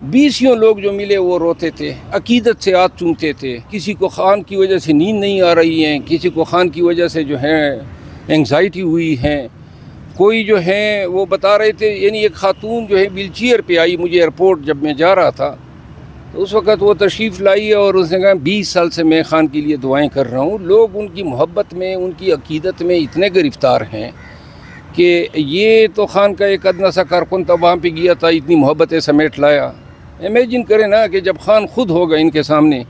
20 لوگ جو ملے وہ روتے تھے, عقیدت سے ہاتھ چومتے تھے. کسی کو خان کی وجہ سے نیند نہیں آ رہی ہے, کسی کو خان کی وجہ سے جو ہے انگزائٹی ہوئی ہے. کوئی جو ہے وہ بتا رہے تھے, یعنی ایک خاتون جو ہے ویل چیئر پہ آئی مجھے ایئرپورٹ جب میں جا رہا تھا, تو اس وقت وہ تشریف لائی اور اس نے کہا 20 سال سے میں خان کے لیے دعائیں کر رہا ہوں. لوگ ان کی محبت میں, ان کی عقیدت میں اتنے گرفتار ہیں کہ یہ تو خان کا ایک ادنا سا کارکن تھا, وہاں پہ گیا تھا, اتنی محبتیں سمیٹ لایا. امیجن کریں نا کہ جب خان خود ہوگا ان کے سامنے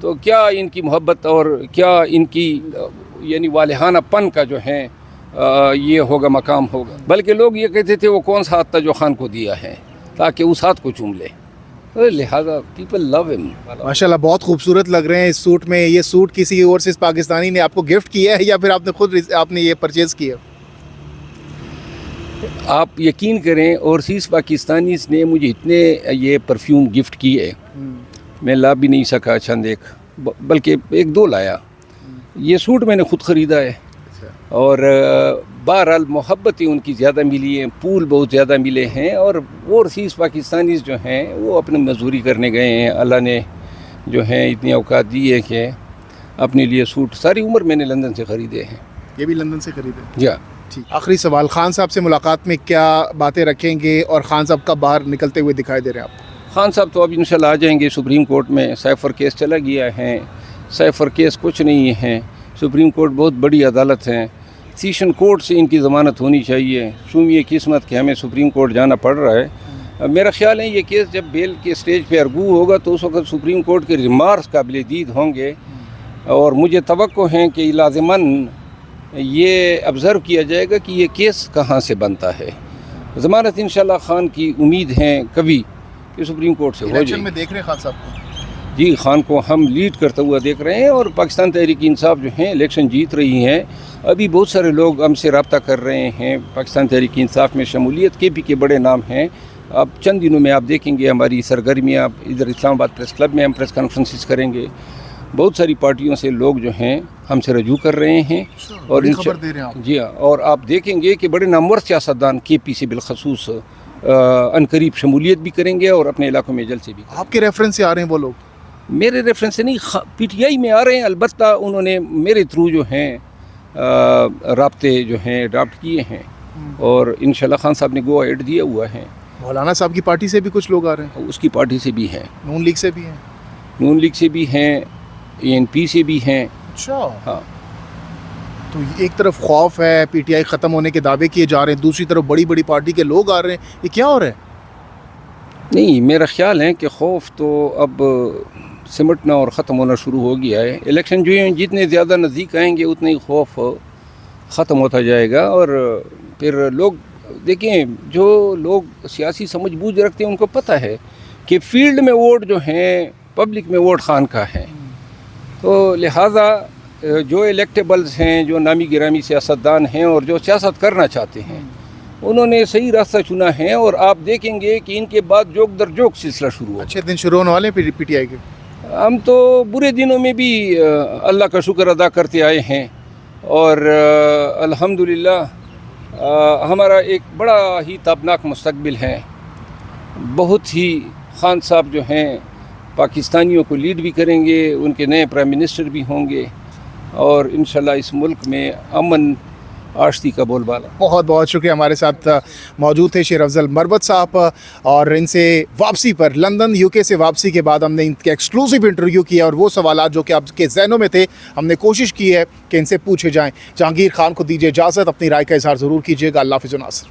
تو کیا ان کی محبت اور کیا ان کی یعنی والہانہ پن کا جو ہے یہ ہوگا, مقام ہوگا. بلکہ لوگ یہ کہتے تھے وہ کون سا ہاتھ تھا جو خان کو دیا ہے تاکہ اس ہاتھ کو چوم لے. لہٰذا پیپل لو ہم. ماشاءاللہ بہت خوبصورت لگ رہے ہیں اس سوٹ میں. یہ سوٹ کسی اوورسیز پاکستانی نے آپ کو گفٹ کیا ہے یا پھر آپ نے خود یہ پرچیز کیا؟ آپ یقین کریں اوورسیز پاکستانیز نے مجھے اتنے یہ پرفیوم گفٹ کیے, میں لا بھی نہیں سکا چند ایک, بلکہ 1-2 لایا. یہ سوٹ میں نے خود خریدا ہے اور بہرحال محبتیں ان کی زیادہ ملی ہیں, پھول بہت زیادہ ملے ہیں. اور اوورسیز پاکستانیز جو ہیں وہ اپنے مزدوری کرنے گئے ہیں. اللہ نے جو ہیں اتنی اوقات دی ہے کہ اپنے لیے سوٹ ساری عمر میں نے لندن سے خریدے ہیں. یہ بھی لندن سے خریدے؟ جی ہاں. آخری سوال, خان صاحب سے ملاقات میں کیا باتیں رکھیں گے اور خان صاحب کب باہر نکلتے ہوئے دکھائی دے رہے ہیں آپ؟ خان صاحب تو اب انشاءاللہ آ جائیں گے. سپریم کورٹ میں سائفر کیس چلا گیا ہے. سائفر کیس کچھ نہیں ہے, سپریم کورٹ بہت بڑی عدالت ہے. سیشن کورٹ سے ان کی ضمانت ہونی چاہیے. شومی قسمت کہ ہمیں سپریم کورٹ جانا پڑ رہا ہے. میرا خیال ہے یہ کیس جب بیل کے سٹیج پہ ارگو ہوگا تو اس وقت سپریم کورٹ کے ریمارکس قابل دید ہوں گے, اور مجھے توقع ہے کہ لازماً یہ آبزرو کیا جائے گا کہ یہ کیس کہاں سے بنتا ہے. ضمانت انشاءاللہ خان کی امید ہے کبھی کہ سپریم کورٹ سے ہو جائے. الیکشن میں دیکھ رہے ہیں خان صاحب کو؟ جی, خان کو ہم لیڈ کرتا ہوا دیکھ رہے ہیں, اور پاکستان تحریک انصاف جو ہیں الیکشن جیت رہی ہیں. ابھی بہت سارے لوگ ہم سے رابطہ کر رہے ہیں پاکستان تحریک انصاف میں شمولیت کے بھی بڑے نام ہیں. اب چند دنوں میں آپ دیکھیں گے ہماری سرگرمیاں, ادھر اسلام آباد پریس کلب میں ہم پریس کانفرنسز کریں گے. بہت ساری پارٹیوں سے لوگ جو ہیں ہم سے رجوع کر رہے ہیں, اور خبر دے رہے ہیں آپ. جی ہاں, اور آپ دیکھیں گے کہ بڑے نامور سیاستدان کے پی سے بالخصوص عنقریب شمولیت بھی کریں گے اور اپنے علاقوں میں جلد سے بھی. آپ کے ریفرنس سے آ رہے ہیں وہ لوگ؟ میرے ریفرنس سے نہیں, پی ٹی آئی میں آ رہے ہیں. البتہ انہوں نے میرے تھرو جو ہیں رابطے جو ہیں اڈاپٹ کیے ہیں, اور انشاءاللہ خان صاحب نے گو ایڈ دیا ہوا ہے. مولانا صاحب کی پارٹی سے بھی کچھ لوگ آ رہے ہیں؟ اس کی پارٹی سے بھی ہیں, نون لیگ سے بھی ہیں. نون لیگ سے بھی ہیں, ANP سے بھی ہیں. اچھا ہاں. تو ایک طرف خوف ہے, پی ٹی آئی ختم ہونے کے دعوے کیے جا رہے ہیں, دوسری طرف بڑی بڑی پارٹی کے لوگ آ رہے ہیں, یہ کیا ہو رہا ہے؟ نہیں, میرا خیال ہے کہ خوف تو اب سمٹنا اور ختم ہونا شروع ہو گیا ہے. الیکشن جو ہیں جتنے زیادہ نزدیک آئیں گے اتنا ہی خوف ختم ہوتا جائے گا. اور پھر لوگ دیکھیں, جو لوگ سیاسی سمجھ بوجھ رکھتے ہیں ان کو پتہ ہے کہ فیلڈ میں ووٹ جو ہیں پبلک میں ووٹ خان کا ہے. تو لہٰذا جو الیکٹیبلز ہیں, جو نامی گرامی سیاستدان ہیں اور جو سیاست کرنا چاہتے ہیں, انہوں نے صحیح راستہ چنا ہے. اور آپ دیکھیں گے کہ ان کے بعد جوک در جوک سلسلہ شروع ہو. اچھے دن شروع ہونے والے ہیں پی ٹی آئی کے. ہم تو برے دنوں میں بھی اللہ کا شکر ادا کرتے آئے ہیں, اور الحمدللہ ہمارا ایک بڑا ہی تابناک مستقبل ہے. بہت ہی خان صاحب جو ہیں پاکستانیوں کو لیڈ بھی کریں گے, ان کے نئے پرائم منسٹر بھی ہوں گے, اور انشاءاللہ اس ملک میں امن آشتی کا بول بالا. بہت بہت شکریہ. ہمارے ساتھ موجود تھے شیر افضل مروت صاحب, اور ان سے واپسی پر لندن UK سے واپسی کے بعد ہم نے ان کے ایکسکلوسیو انٹرویو کیا, اور وہ سوالات جو کہ آپ کے ذہنوں میں تھے ہم نے کوشش کی ہے کہ ان سے پوچھے جائیں. جہانگیر خان کو دیجیے اجازت, اپنی رائے کا اظہار ضرور کیجیے گا. اللہ حافظ و ناصر.